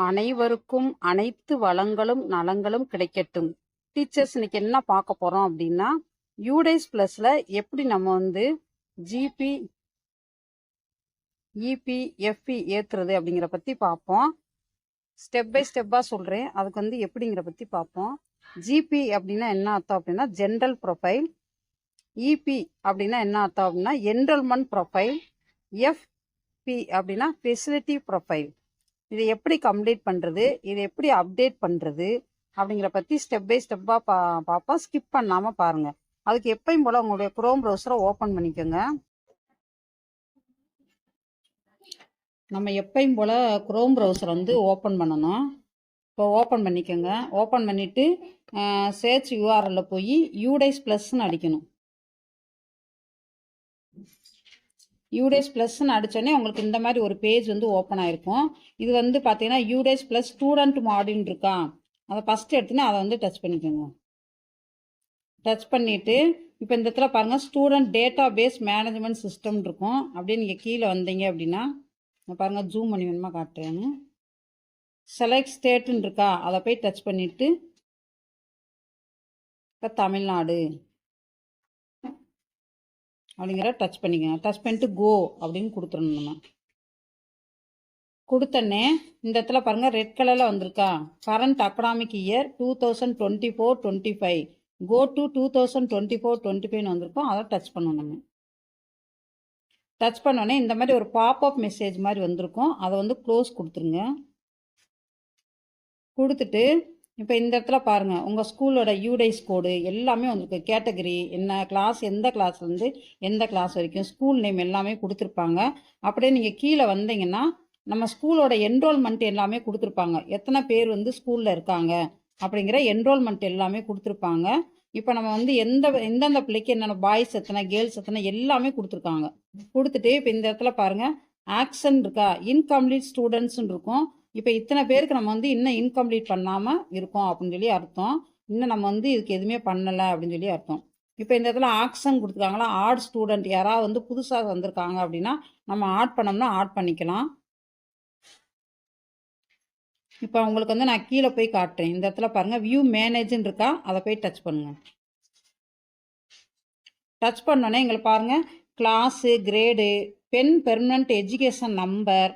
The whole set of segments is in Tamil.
அனைவருக்கும் அனைத்து வளங்களும் நலங்களும் கிடைக்கட்டும். டீச்சர்ஸ் இன்னைக்கு என்ன பார்க்க போறோம் அப்படின்னா, யூடேஸ் பிளஸ்ல எப்படி நம்ம வந்து ஜிபி, இபி, எஃப்பி ஏத்துறது அப்படிங்கிற பத்தி பார்ப்போம். ஸ்டெப் பை ஸ்டெப்பா சொல்றேன். அதுக்கு வந்து எப்படிங்கிற பத்தி பார்ப்போம். ஜிபி அப்படின்னா என்ன அர்த்தம் அப்படின்னா ஜென்ரல் ப்ரொஃபைல். இபி அப்படின்னா என்ன அர்த்தம் அப்படின்னா என்ரோல்மெண்ட் ப்ரொஃபைல். எஃப்பி அப்படின்னா ஃபெசிலிட்டி ப்ரொஃபைல். இதை எப்படி கம்ப்ளீட் பண்ணுறது, இதை எப்படி அப்டேட் பண்ணுறது அப்படிங்கிற பற்றி ஸ்டெப் பை ஸ்டெப்பாக பார்ப்போம். ஸ்கிப் பண்ணாமல் பாருங்கள். அதுக்கு எப்பயும் போல் உங்களுடைய குரோம் ப்ரௌசரை ஓப்பன் பண்ணிக்கோங்க. நம்ம எப்பயும் போல் குரோம் ப்ரௌசர் வந்து ஓப்பன் பண்ணணும். இப்போ ஓப்பன் பண்ணிக்கோங்க. ஓப்பன் பண்ணிவிட்டு சர்ச் யூஆர்எல்ல போய் யூடேஸ் ப்ளஸ்ன்னு அடிக்கணும். யூடேஸ் ப்ளஸ்ன்னு அடித்தோடனே உங்களுக்கு இந்த மாதிரி ஒரு பேஜ் வந்து ஓப்பன் ஆகிருக்கும். இது வந்து பார்த்தீங்கன்னா யூடேஸ் ப்ளஸ் ஸ்டூடெண்ட் மாடியூல் இருக்கா, அதை ஃபஸ்ட்டு எடுத்துன்னா அதை வந்து டச் பண்ணிக்கோங்க. டச் பண்ணிவிட்டு இப்போ இந்த இடத்துல பாருங்கள் student database management system இருக்கும். அப்படியே நீங்கள் கீழே வந்தீங்க அப்படின்னா பாருங்கள், ஜூம் பண்ணி வேணுமா காட்டுறேங்க. செலக்ட் ஸ்டேட்டுன்னு இருக்கா, அதை போய் டச் பண்ணிவிட்டு இப்போ தமிழ்நாடு அப்படிங்கிற டச் பண்ணிக்கோங்க. டச் பண்ணிட்டு கோ அப்படின்னு கொடுத்துடணும். நம்ம கொடுத்தோன்னே இந்த இடத்துல பாருங்கள் ரெட் கலரில் வந்திருக்கா, current academic year 2024-25 go to 2024-25 வந்திருக்கோம். அதை டச் பண்ணணும். நம்ம டச் பண்ணோடனே இந்த மாதிரி ஒரு பாப்அப் மெசேஜ் மாதிரி வந்திருக்கும். அதை வந்து க்ளோஸ் கொடுத்துருங்க. கொடுத்துட்டு இப்போ இந்த இடத்துல பாருங்கள் உங்கள் ஸ்கூலோட யூடைஸ் கோடு எல்லாமே வந்திருக்கு. கேட்டகரி என்ன, கிளாஸ் எந்த கிளாஸ்லேருந்து எந்த கிளாஸ் வரைக்கும், ஸ்கூல் நேம் எல்லாமே கொடுத்துருப்பாங்க. அப்படியே நீங்கள் கீழே வந்தீங்கன்னா நம்ம ஸ்கூலோட என்ரோல்மெண்ட் எல்லாமே கொடுத்துருப்பாங்க. எத்தனை பேர் வந்து ஸ்கூலில் இருக்காங்க அப்படிங்கிற என்ரோல்மெண்ட் எல்லாமே கொடுத்துருப்பாங்க. இப்போ நம்ம வந்து எந்தெந்த பிள்ளைக்கு என்னென்ன பாய்ஸ் எத்தனை, கேர்ள்ஸ் எத்தனை எல்லாமே கொடுத்துருக்காங்க. கொடுத்துட்டு இப்போ இந்த இடத்துல பாருங்கள் ஆக்ஷன் இருக்கா, இன்கம்ப்ளீட் ஸ்டூடெண்ட்ஸ்ன்னு இருக்கும். இப்போ இத்தனை பேருக்கு நம்ம வந்து இன்னும் இன்கம்ப்ளீட் பண்ணாமல் இருக்கோம் அப்படின்னு சொல்லி அர்த்தம். இன்னும் நம்ம வந்து இதுக்கு எதுவுமே பண்ணலை அப்படின்னு சொல்லி அர்த்தம். இப்போ இந்த இடத்துல ஆக்ஷன் கொடுத்துருக்காங்களா, ஆட் ஸ்டூடெண்ட் யாராவது வந்து புதுசாக வந்திருக்காங்க அப்படின்னா நம்ம ஆட் பண்ணோம்னா ஆட் பண்ணிக்கலாம். இப்போ உங்களுக்கு வந்து நான் கீழே போய் காட்டுறேன். இந்த இடத்துல பாருங்கள் வியூ மேனேஜ்ன்னு இருக்கா, அதை போய் டச் பண்ணுங்கள். டச் பண்ணோன்னே எங்களுக்கு பாருங்கள் class, grade, pen permanent education number,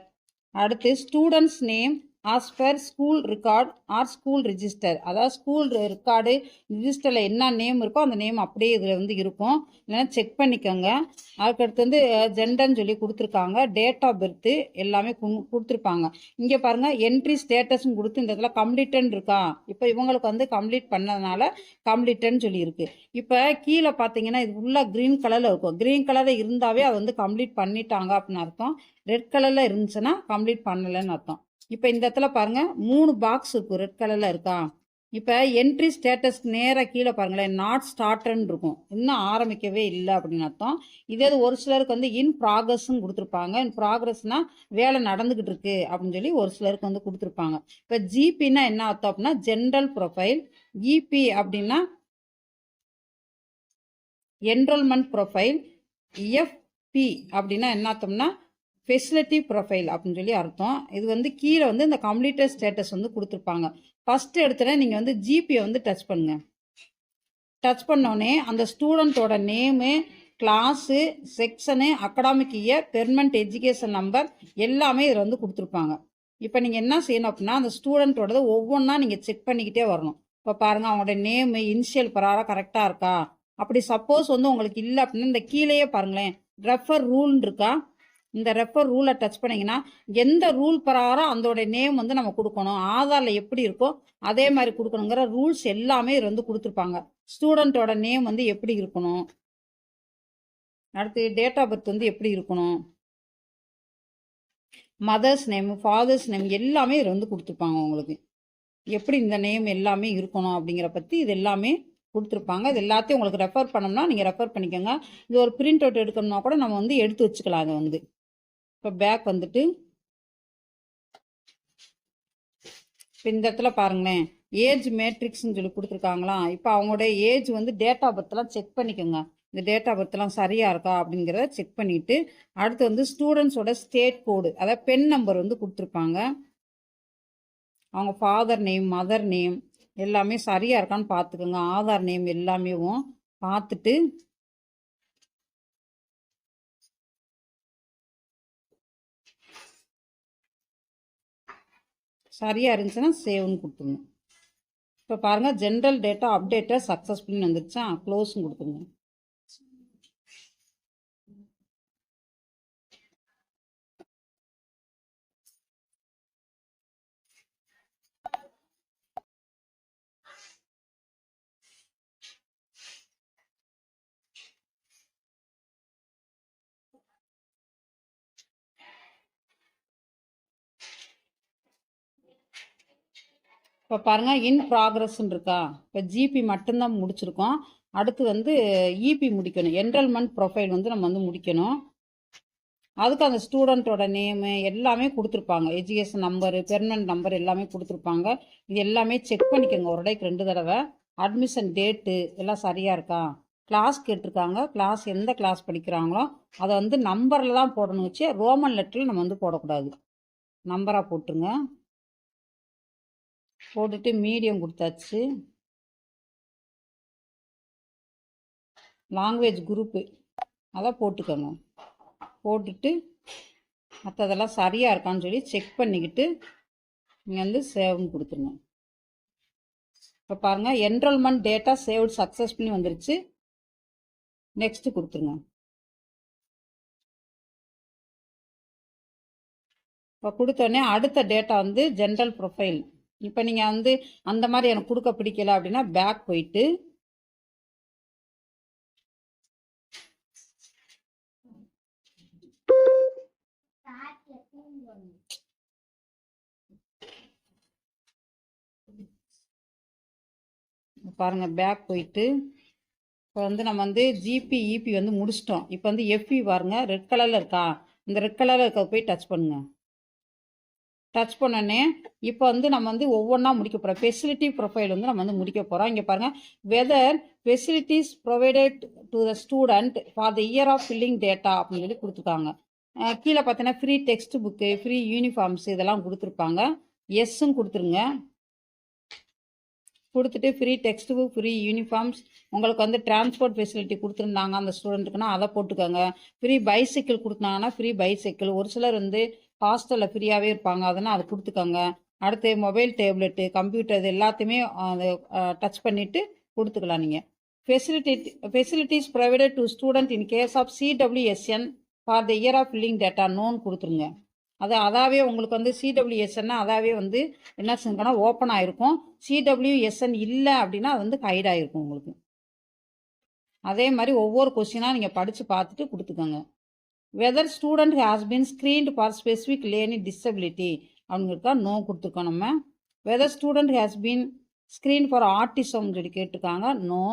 அடுத்து students name as per school record or school register. அதாவது ஸ்கூல் ரெக்கார்டு ரிஜிஸ்டரில் என்ன நேம் இருக்கோ அந்த நேம் அப்படியே இதில் வந்து இருக்கும். இல்லைன்னா செக் பண்ணிக்கோங்க. அதுக்கடுத்து வந்து ஜெண்டர்னு சொல்லி கொடுத்துருக்காங்க. டேட் ஆஃப் பர்த்து எல்லாமே கொடுத்துருப்பாங்க. இங்கே பாருங்கள் என்ட்ரி ஸ்டேட்டஸ்ன்னு கொடுத்து இந்த இடத்துல கம்ப்ளீட்டன் இருக்கா. இப்போ இவங்களுக்கு வந்து கம்ப்ளீட் பண்ணதுனால கம்ப்ளீட்டன் சொல்லியிருக்கு. இப்போ கீழே பார்த்தீங்கன்னா இது ஃபுல்லாக க்ரீன் கலரில் இருக்கும். க்ரீன் கலரில் இருந்தாவே அது வந்து கம்ப்ளீட் பண்ணிட்டாங்க அப்படின்னு அர்த்தம். ரெட் கலரில் இருந்துச்சுன்னா கம்ப்ளீட் பண்ணலைன்னு அர்த்தம். இப்போ இந்த இடத்துல பாருங்கள் 3 பாக்ஸ் இருக்கும், ரெட் கலரில் இருக்கா. இப்போ என்ட்ரி ஸ்டேட்டஸ்க்கு நேராக கீழே பாருங்களேன் நாட் ஸ்டார்டர்ன்னு இருக்கும், இன்னும் ஆரம்பிக்கவே இல்லை அப்படின்னு அர்த்தம். இதே ஒரு சிலருக்கு வந்து இன் ப்ராக்ரஸ்ன்னு கொடுத்துருப்பாங்க. இன் ப்ராக்ரஸ்னால் வேலை நடந்துக்கிட்டு இருக்கு அப்படின்னு சொல்லி ஒரு சிலருக்கு வந்து கொடுத்துருப்பாங்க. இப்போ ஜிபின்னா என்ன அர்த்தம் அப்படின்னா ஜென்ரல் ப்ரொஃபைல். இபி அப்படின்னா என்ரோல்மெண்ட் ப்ரொஃபைல். எஃப்பி அப்படின்னா என்ன அர்த்தம்னா ஃபெசிலிட்டி ப்ரொஃபைல் அப்படின்னு சொல்லி அர்த்தம். இது வந்து கீழே வந்து இந்த கம்ப்ளீட்டட் ஸ்டேட்டஸ் வந்து கொடுத்துருப்பாங்க. ஃபஸ்ட்டு எடுத்துகிட்டு நீங்கள் வந்து ஜிபியை வந்து டச் பண்ணுங்க. டச் பண்ணோடனே அந்த ஸ்டூடெண்ட்டோட name, class, section, academic year, permanent education number எல்லாமே இதில் வந்து கொடுத்துருப்பாங்க. இப்போ நீங்கள் என்ன செய்யணும் அப்படின்னா அந்த ஸ்டூடெண்ட்டோடது ஒவ்வொன்றா நீங்கள் செக் பண்ணிக்கிட்டே வரணும். இப்போ பாருங்கள் அவங்களோட நேமு இனிஷியல் பராராக கரெக்டாக இருக்கா. அப்படி சப்போஸ் வந்து உங்களுக்கு இல்லை அப்படின்னா இந்த கீழேயே பாருங்களேன் ரெஃபர் ரூல்னு இருக்கா. இந்த ரெஃபர் ரூலை டச் பண்ணிங்கன்னா எந்த ரூல் பிரகாரம் அதோடைய நேம் வந்து நம்ம கொடுக்கணும், ஆதாரில் எப்படி இருக்கோ அதே மாதிரி கொடுக்கணுங்கிற ரூல்ஸ் எல்லாமே இது வந்து கொடுத்துருப்பாங்க. ஸ்டூடெண்ட்டோட நேம் வந்து எப்படி இருக்கணும், அடுத்து டேட் ஆஃப் பர்த் வந்து எப்படி இருக்கணும், மதர்ஸ் நேம், ஃபாதர்ஸ் நேம் எல்லாமே இதில் வந்து கொடுத்துருப்பாங்க. உங்களுக்கு எப்படி இந்த நேம் எல்லாமே இருக்கணும் அப்படிங்கிற பற்றி இது எல்லாமே கொடுத்துருப்பாங்க. இது எல்லாத்தையும் உங்களுக்கு ரெஃபர் பண்ணோம்னா நீங்கள் ரெஃபர் பண்ணிக்கோங்க. இது ஒரு பிரிண்ட் அவுட் எடுக்கணும்னா கூட நம்ம வந்து எடுத்து வச்சுக்கலாம். அதை வந்து இப்போ பேக் வந்துட்டு இப்போ இந்த இடத்துல பாருங்களேன் ஏஜ் மேட்ரிக்ஸ்ன்னு சொல்லி கொடுத்துருக்காங்களா. இப்போ அவங்களோட ஏஜ் வந்து டேட் ஆஃப் பர்த்லாம் செக் பண்ணிக்கோங்க. இந்த டேட் ஆஃப் பர்த்லாம் சரியாக இருக்கா அப்படிங்கிறத செக் பண்ணிவிட்டு அடுத்து வந்து ஸ்டூடெண்ட்ஸோட ஸ்டேட் கோடு, அதாவது பென் நம்பர் வந்து கொடுத்துருப்பாங்க. அவங்க ஃபாதர் நேம், மதர் நேம் எல்லாமே சரியாக இருக்கான்னு பார்த்துக்கோங்க. ஆதார் நேம் எல்லாமே பார்த்துட்டு சரியாக இருந்துச்சுன்னா சேவ்னு கொடுத்துருங்க. இப்போ பாருங்கள், ஜென்ரல் டேட்டா அப்டேட்டட் சக்ஸஸ்ஃபுல்னு வந்துருச்சா, க்ளோஸ்னு கொடுத்துருங்க. இப்போ பாருங்கள், இன் ப்ராக்ரஸ்ன்னு இருக்கா. இப்போ ஜிபி மட்டும்தான் முடிச்சிருக்கோம். அடுத்து வந்து இபி முடிக்கணும். என்ரோல்மெண்ட் ப்ரொஃபைல் வந்து நம்ம வந்து முடிக்கணும். அதுக்கு அந்த ஸ்டூடெண்ட்டோட நேமு எல்லாமே கொடுத்துருப்பாங்க. எஜுகேஷன் நம்பரு, பெர்மனன்ட் நம்பர் எல்லாமே கொடுத்துருப்பாங்க. இது எல்லாமே செக் பண்ணிக்கோங்க ஒரு டைக்கு 2 தடவை. அட்மிஷன் டேட்டு எல்லாம் சரியாக இருக்கா. கிளாஸ் கேட்டிருக்காங்க. கிளாஸ் எந்த கிளாஸ் படிக்கிறாங்களோ அதை வந்து நம்பரில் தான் போடணும் வச்சு, ரோமன் லெட்டரில் நம்ம வந்து போடக்கூடாது. நம்பராக போட்டுருங்க. போட்டுட்டு மீடியம் கொடுத்தாச்சு. லாங்குவேஜ் குரூப்பு அதை போட்டுக்கோங்க. போட்டுட்டு மற்றதெல்லாம் சரியாக இருக்கான்னு சொல்லி செக் பண்ணிக்கிட்டு நீங்கள் வந்து சேவ்னு கொடுத்துருங்க. இப்போ பாருங்கள், என்ரோல்மெண்ட் டேட்டா சேவ்டு சக்ஸஸ்ஃபுல்லி வந்துருச்சு. நெக்ஸ்ட்டு கொடுத்துருங்க. இப்போ கொடுத்தோடனே அடுத்த டேட்டா வந்து ஜென்ரல் ப்ரொஃபைல். இப்போ நீங்கள் வந்து அந்த மாதிரி எனக்கு கொடுக்க பிடிக்கல அப்படின்னா பேக் போயிட்டு பாருங்க, பேக் போயிட்டு இப்போ வந்து நம்ம வந்து ஜிபி இபி வந்து முடிச்சிட்டோம். இப்போ வந்து எஃப்இ பாருங்க, ரெட் கலரில் இருக்கா. இந்த ரெட் கலரில் இருக்க போய் டச் பண்ணுங்க. டச் பண்ணோடனே இப்போ வந்து நம்ம வந்து ஒவ்வொன்றா முடிக்க போகிறோம். ஃபெசிலிட்டி ப்ரொஃபைல் வந்து நம்ம வந்து முடிக்க போகிறோம். இங்கே பாருங்கள், whether facilities provided to the student for the year of filling data அப்படின்னு சொல்லி கொடுத்துருக்காங்க. கீழே பார்த்தீங்கன்னா free text book, free uniforms இதெல்லாம் கொடுத்துருப்பாங்க. எஸ்ஸும் கொடுத்துருங்க. கொடுத்துட்டு free text book, free uniforms, உங்களுக்கு வந்து டிரான்ஸ்போர்ட் ஃபெசிலிட்டி கொடுத்துருந்தாங்க அந்த ஸ்டூடெண்ட்டுக்குன்னா அதை போட்டுக்கோங்க. ஃப்ரீ பைசைக்கிள் கொடுத்தாங்கன்னா ஃப்ரீ பைசைக்கிள். ஒரு சிலர் வந்து ஹாஸ்டலில் ஃப்ரீயாகவே இருப்பாங்க, அதனால் அதை கொடுத்துக்கோங்க. அடுத்து மொபைல், டேப்லெட்டு, கம்ப்யூட்டர் இது எல்லாத்தையுமே அதை டச் பண்ணிவிட்டு கொடுத்துக்கலாம். நீங்கள் facilities provided to student in case of CWSN for the year of filling data none கொடுத்துருங்க. அதாவே உங்களுக்கு வந்து சிடபிள்யூஎஸ்என்னா அதாவே வந்து என்ன செஞ்சுக்கணும், ஓப்பன் ஆகிருக்கும். சிடபிள்யூஎஸ்என் இல்லை அப்படின்னா அது வந்து ஹைட் ஆகிருக்கும் உங்களுக்கு. அதே மாதிரி ஒவ்வொரு கொஸ்டினாக நீங்கள் படித்து பார்த்துட்டு கொடுத்துக்கோங்க. Whether student has been screened for specific learning disability அவங்களுக்கா நோ கொடுத்துருக்கோம். நம்ம whether student has been screen for autism சொல்லி கேட்டிருக்காங்க, நோ.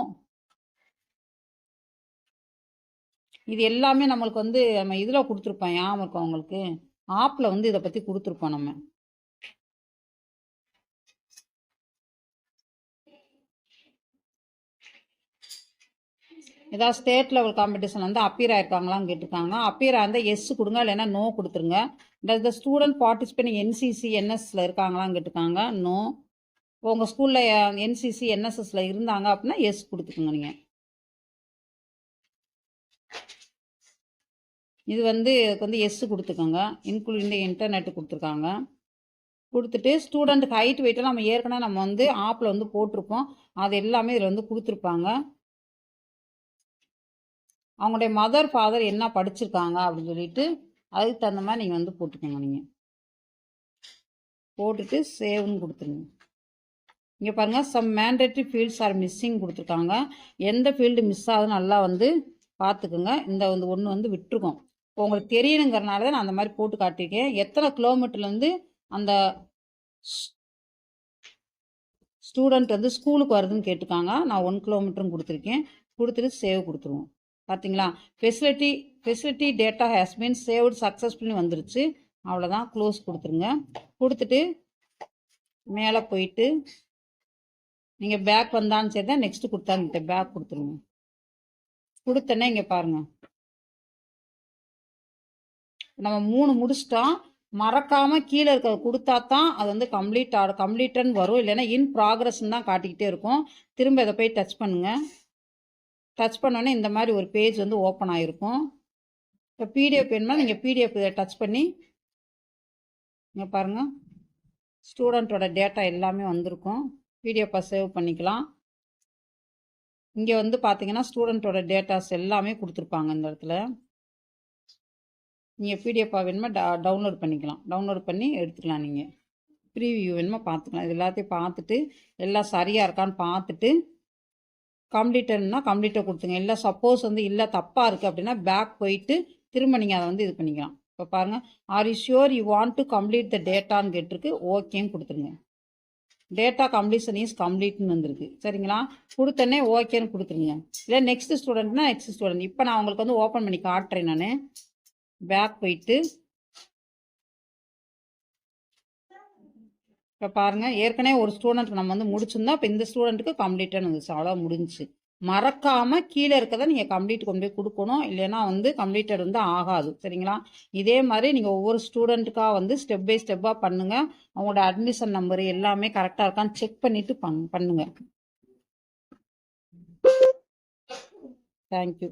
இது எல்லாமே நம்மளுக்கு வந்து நம்ம இதில் கொடுத்துருப்போம், ஞாபகம் இருக்கும் அவங்களுக்கு. ஆப்பில் வந்து இதை பற்றி கொடுத்துருப்போம் நம்ம. ஏதாவது ஸ்டேட் லெவல் காம்படிஷன் வந்து அப்பியர் ஆயிருக்காங்களான்னு கேட்டிருக்காங்க. அப்பியர் ஆயிருந்தால் எஸ் கொடுங்க, இல்லைன்னா நோ கொடுத்துருங்க. இந்த ஸ்டூடெண்ட் பார்ட்டிசிபேட் என்சிசி என்எஸ்ல இருக்காங்களான்னு கேட்டிருக்காங்க, நோ. உங்கள் ஸ்கூலில் என்சிசி என்எஸ்எஸ்ல இருந்தாங்க அப்படின்னா எஸ் கொடுத்துக்குங்க. நீங்கள் இது வந்து இதுக்கு வந்து எஸ் கொடுத்துக்கோங்க. இன்க்ளூடிங் இன்டர்நெட் கொடுத்துருக்காங்க. கொடுத்துட்டு ஸ்டூடெண்ட் ஹைட் வெயிட்டெல்லாம் நம்ம ஏற்கனவே நம்ம வந்து ஆப்பில் வந்து போட்டிருப்போம், அது எல்லாமே இதில் வந்து கொடுத்துருப்பாங்க. அவங்களுடைய மதர் ஃபாதர் என்ன படிச்சிருக்காங்க அப்படின்னு சொல்லிட்டு அதுக்கு தகுந்த மாதிரி நீங்கள் வந்து போட்டுக்கோங்க. நீங்கள் போட்டுட்டு சேவ்னு கொடுத்துருங்க. இங்கே பாருங்கள், some mandatory fields are missing கொடுத்துருக்காங்க. எந்த ஃபீல்டு மிஸ் ஆகுதுன்னு நல்லா வந்து பார்த்துக்குங்க. இந்த வந்து ஒன்று வந்து விட்டுருக்கோம். இப்போ உங்களுக்கு தெரியணுங்கிறனால தான் நான் அந்த மாதிரி போட்டு காட்டியிருக்கேன். எத்தனை கிலோமீட்டர்லேருந்து அந்த ஸ்டூடெண்ட் வந்து ஸ்கூலுக்கு வருதுன்னு கேட்டிருக்காங்க. நான் 1 கிலோமீட்டரும் கொடுத்துருக்கேன். கொடுத்துட்டு சேவ் கொடுத்துருவோம். பார்த்தீங்களா, facility data has been saved successfully வந்துருச்சு. அவ்வளோதான், க்ளோஸ் கொடுத்துருங்க. கொடுத்துட்டு மேலே போயிட்டு நீங்கள் பேக் வந்தான்னு சரி தான், நெக்ஸ்ட்டு கொடுத்தாங்க பேக் கொடுத்துருங்க. கொடுத்தோன்னே இங்கே பாருங்கள், நம்ம 3 முடிச்சிட்டோம். மறக்காமல் கீழே இருக்கிறத கொடுத்தா தான் அது வந்து கம்ப்ளீட்டன் வரும், இல்லைன்னா இன் ப்ராக்ரஸ்ன்னு தான் காட்டிக்கிட்டே இருக்கும். திரும்ப இதை போய் டச் பண்ணுங்கள். டச் பண்ணோன்னே இந்த மாதிரி ஒரு பேஜ் வந்து ஓப்பன் ஆகிருக்கும். இப்போ பிடிஎஃப் வேணுமா, நீங்கள் பிடிஎஃப் இதை டச் பண்ணி இங்கே பாருங்கள், ஸ்டூடெண்ட்டோட டேட்டா எல்லாமே வந்திருக்கும். பிடிஎஃப்பை சேவ் பண்ணிக்கலாம். இங்கே வந்து பார்த்தீங்கன்னா ஸ்டூடெண்ட்டோட டேட்டாஸ் எல்லாமே கொடுத்துருப்பாங்க இந்த இடத்துல. நீங்கள் பிடிஎஃப்பாக வேணுமா டவுன்லோட் பண்ணிக்கலாம். டவுன்லோட் பண்ணி எடுத்துக்கலாம். நீங்கள் ப்ரீவியூ வேணுமா பார்த்துக்கலாம். இது எல்லாத்தையும் பார்த்துட்டு எல்லாம் சரியாக இருக்கான்னு பார்த்துட்டு கம்ப்ளீட்டட்னா கம்ப்ளீட்டாக கொடுத்துங்க. இல்லை சப்போஸ் வந்து இல்லை தப்பாக இருக்குது அப்படின்னா பேக் போயிட்டு திரும்ப நீங்கள் அதை வந்து இது பண்ணிக்கலாம். இப்போ பாருங்கள், are you sure you want to complete the டேட்டான்னு கேட்டிருக்கு. ஓகேன்னு கொடுத்துருங்க. டேட்டா கம்ப்ளீஷன் இஸ் கம்ப்ளீட்னு வந்திருக்கு. சரிங்களா, கொடுத்தனே ஓகேன்னு கொடுத்துருங்க. இல்லை நெக்ஸ்ட் ஸ்டூடெண்ட்னா நெக்ஸ்ட் ஸ்டூடெண்ட். இப்போ நான் உங்களுக்கு வந்து ஓப்பன் பண்ணி காட்டுறேன். நான் பேக் போயிட்டு இப்போ பாருங்கள், ஏற்கனவே ஒரு ஸ்டூடெண்ட்டுக்கு நம்ம வந்து முடிச்சிருந்தோம். இப்போ இந்த ஸ்டூடெண்ட்டுக்கு கம்ப்ளீட்டாக வந்துச்சு. அவ்வளோ முடிஞ்சிச்சு. மறக்காமல் கீழே இருக்கதை நீங்கள் கம்ப்ளீட் கொண்டு போய் கொடுக்கணும், இல்லைன்னா வந்து கம்ப்ளீட்டட் வந்து ஆகாது. சரிங்களா, இதே மாதிரி நீங்கள் ஒவ்வொரு ஸ்டூடெண்ட்டுக்காக வந்து ஸ்டெப் பை ஸ்டெப்பாக பண்ணுங்கள். அவங்களோட அட்மிஷன் நம்பரு எல்லாமே கரெக்டாக இருக்கான்னு செக் பண்ணிவிட்டு பண்ணுங்கள். தேங்க்யூ.